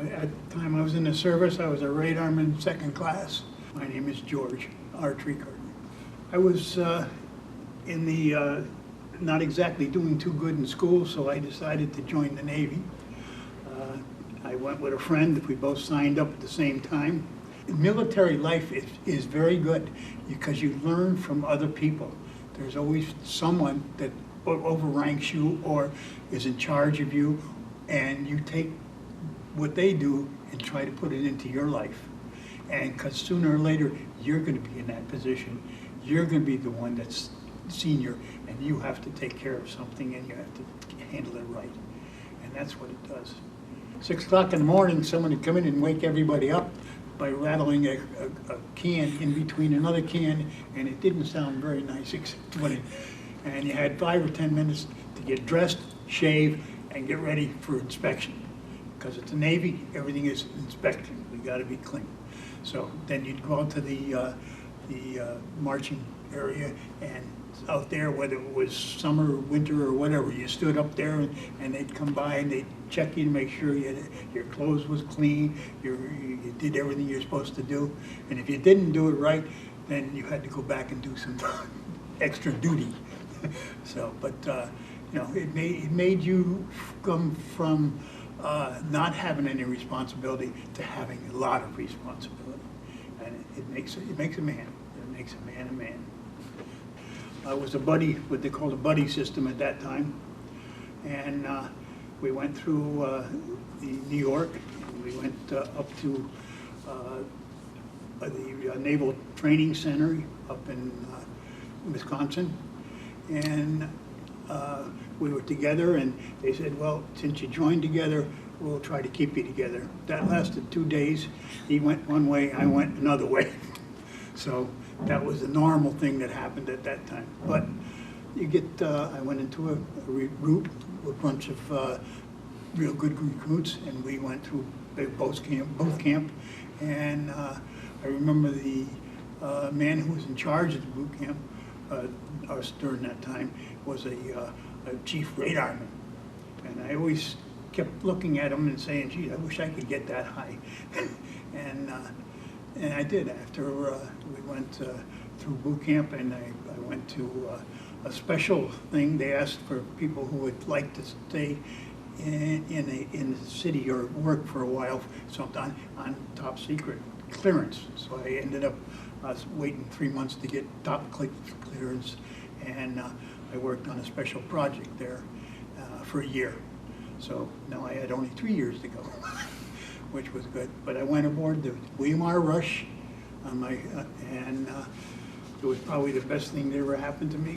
At the time I was in the service, I was a radarman second class. My name is George R. Trecarten. I was in the not exactly doing too good in school, so I decided to join the Navy. I went with a friend. We both signed up at the same time. Military life is very good because you learn from other people. There's always someone that overranks you or is in charge of you, and you take what they do and try to put it into your life. And because sooner or later, you're going to be in that position. You're going to be the one that's senior, and you have to take care of something, and you have to handle it right. And that's what it does. 6 o'clock in the morning, someone would come in and wake everybody up by rattling a can in between another can, and it didn't sound very nice, except when it, and you had 5 or 10 minutes to get dressed, shave, and get ready for inspection. Because it's the Navy, everything is inspection. We got to be clean. So then you'd go out to the marching area, and out there, whether it was summer or winter or whatever, you stood up there and they'd come by and they'd check you to make sure your clothes was clean, you did everything you're supposed to do. And if you didn't do it right, then you had to go back and do some extra duty. So, but you know, it made you come from not having any responsibility to having a lot of responsibility, and it makes a man. It makes a man a man. I was a buddy, what they called a buddy system at that time, and we went through New York, and we went up to the Naval Training Center up in Wisconsin, and we were together, and they said, well, since you joined together, we'll try to keep you together. That lasted 2 days. He went one way, I went another way. So that was the normal thing that happened at that time. But you get, I went into a group, a bunch of real good recruits, and we went through boot camp, and I remember the man who was in charge of the boot camp us during that time was a chief radarman, and I always kept looking at him and saying, gee, I wish I could get that high. And I did. After we went through boot camp, and I went to a special thing. They asked for people who would like to stay in the city or work for a while, sometime on top secret clearance. So I ended up waiting 3 months to get top clearance, and I worked on a special project there for a year. So now I had only 3 years to go, which was good. But I went aboard the William R. Rush on my, and it was probably the best thing that ever happened to me.